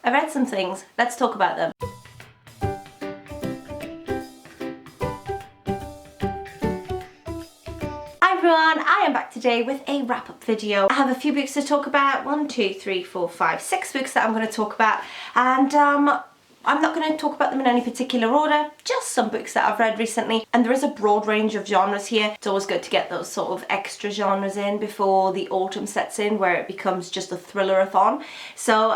I read some things, let's talk about them. Hi everyone, I am back today with a wrap-up video. I have a few books to talk about, 1, 2, 3, 4, 5, 6 books that I'm going to talk about, and I'm not going to talk about them in any particular order, just some books that I've read recently. And there is a broad range of genres here. It's always good to get those sort of extra genres in before the autumn sets in, where it becomes just a thriller-a-thon. So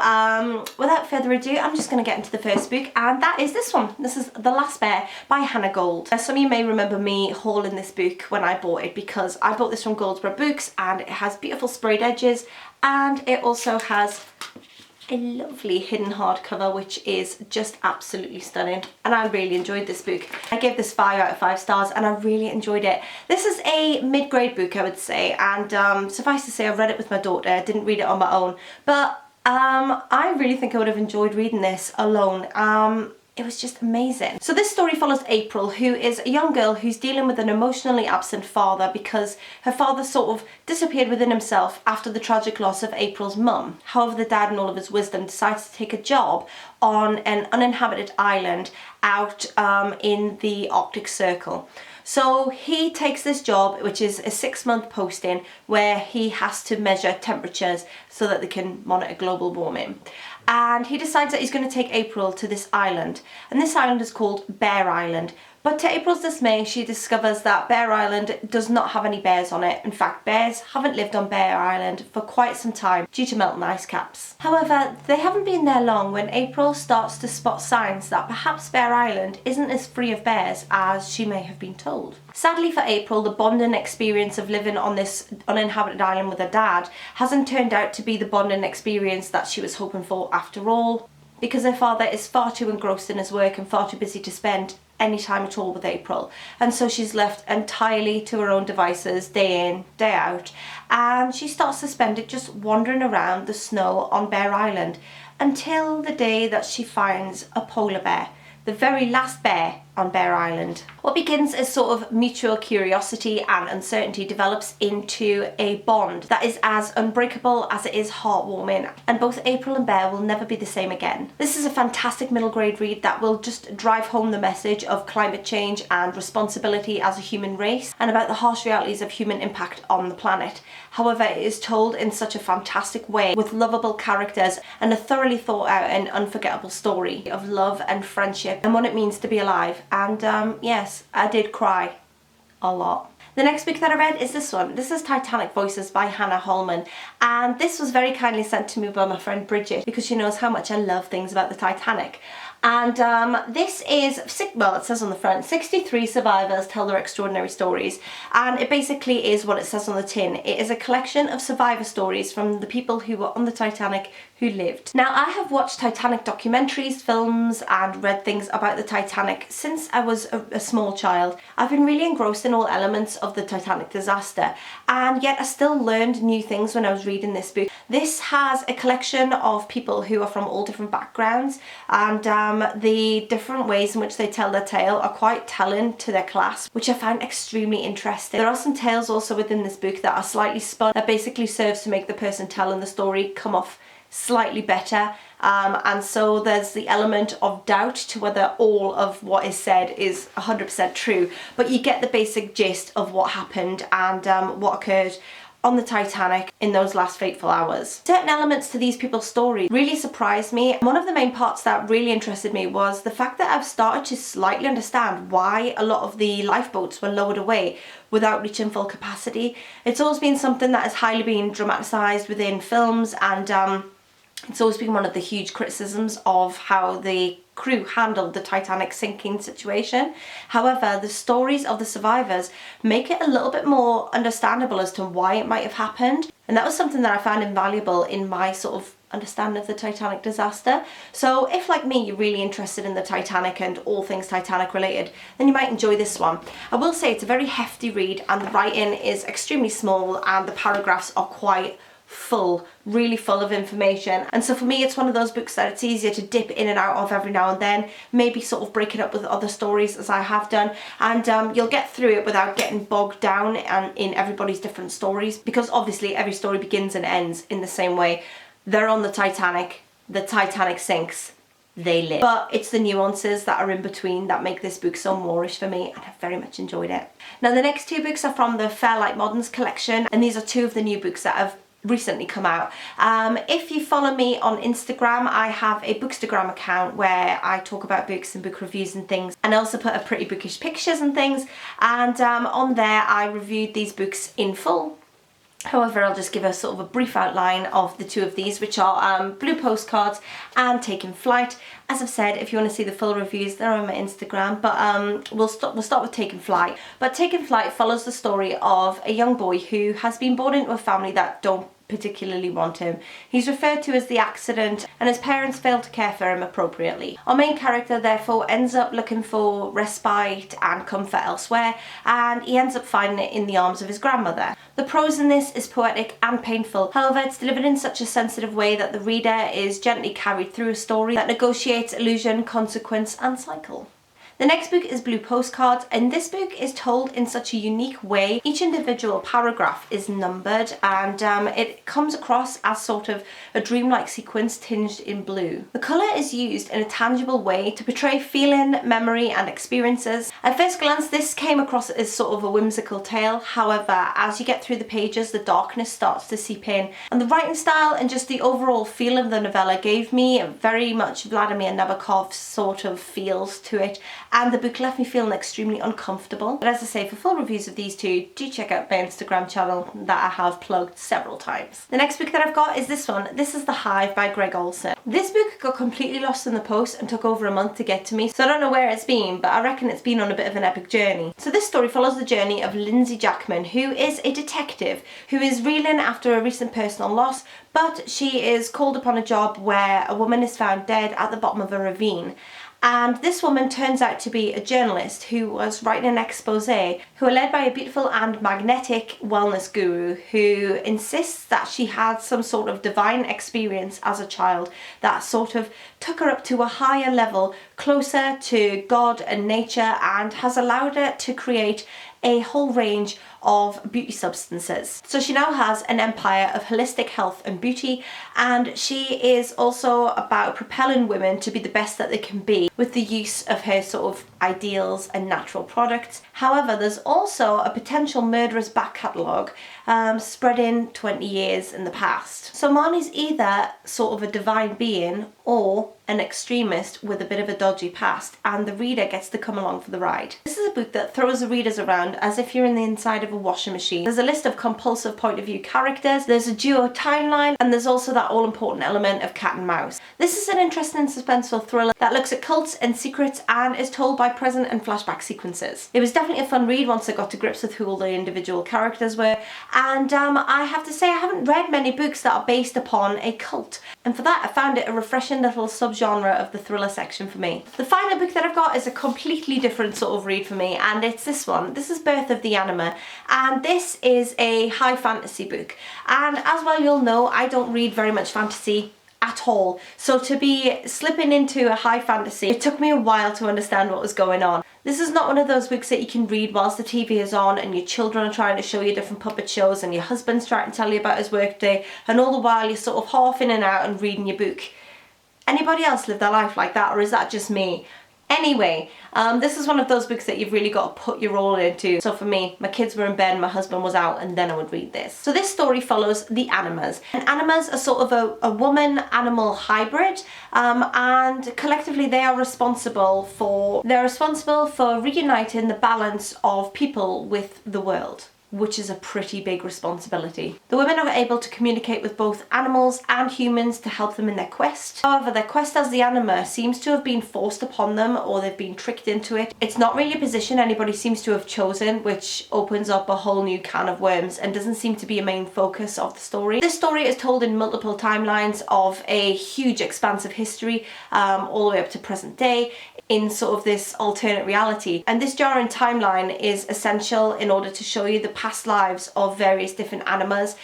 without further ado, I'm just going to get into the first book, and that is this one. This is The Last Bear by Hannah Gold. Some of you may remember me hauling this book when I bought it, because I bought this from Goldsboro Books, and it has beautiful sprayed edges, and it also has a lovely hidden hardcover, which is just absolutely stunning, and I really enjoyed this book. I gave this 5 out of 5 stars, and I really enjoyed it. This is a mid-grade book, I would say, and suffice to say, I read it with my daughter. I didn't read it on my own, but I really think I would have enjoyed reading this alone. It was just amazing. So this story follows April, who is a young girl who's dealing with an emotionally absent father because her father sort of disappeared within himself after the tragic loss of April's mum. However, the dad, in all of his wisdom, decides to take a job on an uninhabited island out in the Arctic Circle. So he takes this job, which is a 6-month posting, where he has to measure temperatures so that they can monitor global warming. And he decides that he's going to take April to this island. And this island is called Bear Island. But to April's dismay, she discovers that Bear Island does not have any bears on it. In fact, bears haven't lived on Bear Island for quite some time due to melting ice caps. However, they haven't been there long when April starts to spot signs that perhaps Bear Island isn't as free of bears as she may have been told. Sadly for April, the bonding experience of living on this uninhabited island with her dad hasn't turned out to be the bonding experience that she was hoping for after all, because her father is far too engrossed in his work and far too busy to spend any time at all with April, and so she's left entirely to her own devices day in, day out, and she starts to spend it just wandering around the snow on Bear Island until the day that she finds a polar bear, the very last bear on Bear Island. What begins as sort of mutual curiosity and uncertainty develops into a bond that is as unbreakable as it is heartwarming, and both April and Bear will never be the same again. This is a fantastic middle grade read that will just drive home the message of climate change and responsibility as a human race, and about the harsh realities of human impact on the planet. However, it is told in such a fantastic way, with lovable characters and a thoroughly thought out and unforgettable story of love and friendship and what it means to be alive. And yes, I did cry a lot. The next book that I read is this one. This is Titanic Voices by Hannah Holman, and this was very kindly sent to me by my friend Bridget, because she knows how much I love things about the Titanic. And this is, well, it says on the front, 63 survivors tell their extraordinary stories, and it basically is what it says on the tin. It is a collection of survivor stories from the people who were on the Titanic who lived. Now, I have watched Titanic documentaries, films, and read things about the Titanic since I was a small child. I've been really engrossed in all elements of the Titanic disaster, and yet I still learned new things when I was reading this book. This has a collection of people who are from all different backgrounds, and the different ways in which they tell their tale are quite telling to their class, which I found extremely interesting. There are some tales also within this book that are slightly spun, that basically serves to make the person telling the story come off slightly better, and so there's the element of doubt to whether all of what is said is 100% true, but you get the basic gist of what happened and what occurred on the Titanic in those last fateful hours. Certain elements to these people's stories really surprised me. One of the main parts that really interested me was the fact that I've started to slightly understand why a lot of the lifeboats were lowered away without reaching full capacity. It's always been something that has highly been dramatised within films, and it's always been one of the huge criticisms of how the crew handled the Titanic sinking situation. However, the stories of the survivors make it a little bit more understandable as to why it might have happened, and that was something that I found invaluable in my sort of understanding of the Titanic disaster. So if, like me, you're really interested in the Titanic and all things Titanic related, then you might enjoy this one. I will say it's a very hefty read, and the writing is extremely small, and the paragraphs are quite full, really full of information, and so for me it's one of those books that it's easier to dip in and out of every now and then, maybe sort of break it up with other stories as I have done, and you'll get through it without getting bogged down and in everybody's different stories, because obviously every story begins and ends in the same way. They're on the Titanic, the Titanic sinks, they live. But it's the nuances that are in between that make this book so Moorish for me, and I've very much enjoyed it. Now the next two books are from the Fairlight Moderns collection, and these are two of the new books that have recently come out. If you follow me on Instagram, I have a Bookstagram account where I talk about books and book reviews and things, and I also put up pretty bookish pictures and things, and on there I reviewed these books in full. However, I'll just give a sort of a brief outline of the two of these, which are Blue Postcards and Taking Flight. As I've said, if you want to see the full reviews, they're on my Instagram, but we'll start with Taking Flight. But Taking Flight follows the story of a young boy who has been born into a family that don't particularly want him. He's referred to as the accident, and his parents fail to care for him appropriately. Our main character therefore ends up looking for respite and comfort elsewhere, and he ends up finding it in the arms of his grandmother. The prose in this is poetic and painful, however it's delivered in such a sensitive way that the reader is gently carried through a story that negotiates illusion, consequence and cycle. The next book is Blue Postcards, and this book is told in such a unique way. Each individual paragraph is numbered, and it comes across as sort of a dreamlike sequence tinged in blue. The colour is used in a tangible way to portray feeling, memory and experiences. At first glance this came across as sort of a whimsical tale, however as you get through the pages the darkness starts to seep in, and the writing style and just the overall feel of the novella gave me very much Vladimir Nabokov's sort of feels to it, and the book left me feeling extremely uncomfortable. But as I say, for full reviews of these two, do check out my Instagram channel that I have plugged several times. The next book that I've got is this one. This is The Hive by Greg Olson. This book got completely lost in the post and took over a month to get to me, so I don't know where it's been, but I reckon it's been on a bit of an epic journey. So this story follows the journey of Lindsay Jackman, who is a detective who is reeling after a recent personal loss, but she is called upon a job where a woman is found dead at the bottom of a ravine. And this woman turns out to be a journalist who was writing an expose, who are led by a beautiful and magnetic wellness guru who insists that she had some sort of divine experience as a child that sort of took her up to a higher level, closer to God and nature, and has allowed her to create a whole range of beauty substances. So she now has an empire of holistic health and beauty, and she is also about propelling women to be the best that they can be with the use of her sort of ideals and natural products. However, there's also a potential murderous back catalogue spreading 20 years in the past. So Marnie's either sort of a divine being or an extremist with a bit of a dodgy past, and the reader gets to come along for the ride. This is a book that throws the readers around as if you're in the inside of a washing machine. There's a list of compulsive point of view characters, there's a duo timeline, and there's also that all important element of cat and mouse. This is an interesting suspenseful thriller that looks at cults and secrets and is told by present and flashback sequences. It was definitely a fun read once I got to grips with who all the individual characters were, and I have to say I haven't read many books that are based upon a cult, and for that I found it a refreshing little subgenre of the thriller section for me. The final book that I've got is a completely different sort of read for me, and it's this one. This is Birth of the Anima, and this is a high fantasy book, and as well you'll know I don't read very much fantasy at all, so to be slipping into a high fantasy, it took me a while to understand what was going on. This is not one of those books that you can read whilst the TV is on and your children are trying to show you different puppet shows and your husband's trying to tell you about his workday, and all the while you're sort of half in and out and reading your book. Anybody else live their life like that, or is that just me? Anyway, this is one of those books that you've really got to put your all into. So for me, my kids were in bed and my husband was out, and then I would read this. So this story follows the Animas. And Animas are sort of a woman-animal hybrid, and collectively they are responsible for reuniting the balance of people with the world, which is a pretty big responsibility. The women are able to communicate with both animals and humans to help them in their quest. However, their quest as the anima seems to have been forced upon them, or they've been tricked into it. It's not really a position anybody seems to have chosen, which opens up a whole new can of worms and doesn't seem to be a main focus of the story. This story is told in multiple timelines of a huge expansive history, all the way up to present day, in sort of this alternate reality. And this jarring timeline is essential in order to show you the past lives of various different animas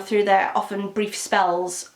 through their often brief spells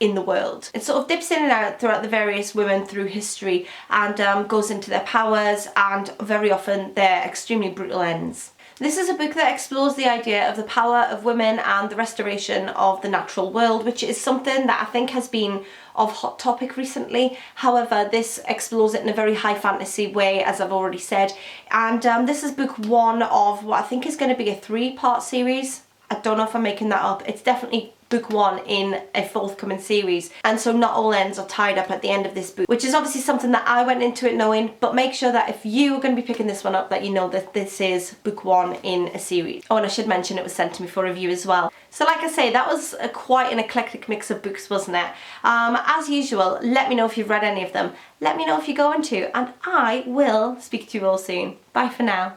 in the world. It sort of dips in and out throughout the various women through history, and goes into their powers and very often their extremely brutal ends. This is a book that explores the idea of the power of women and the restoration of the natural world, which is something that I think has been of hot topic recently. However, this explores it in a very high fantasy way, as I've already said. And this is book one of what I think is going to be a 3-part series. I don't know if I'm making that up. It's definitely book one in a forthcoming series, and so not all ends are tied up at the end of this book, which is obviously something that I went into it knowing, but make sure that if you are going to be picking this one up, that you know that this is book one in a series. Oh, and I should mention it was sent to me for review as well. So like I say, that was quite an eclectic mix of books, wasn't it? As usual, let me know if you've read any of them. Let me know if you're going to, and I will speak to you all soon. Bye for now.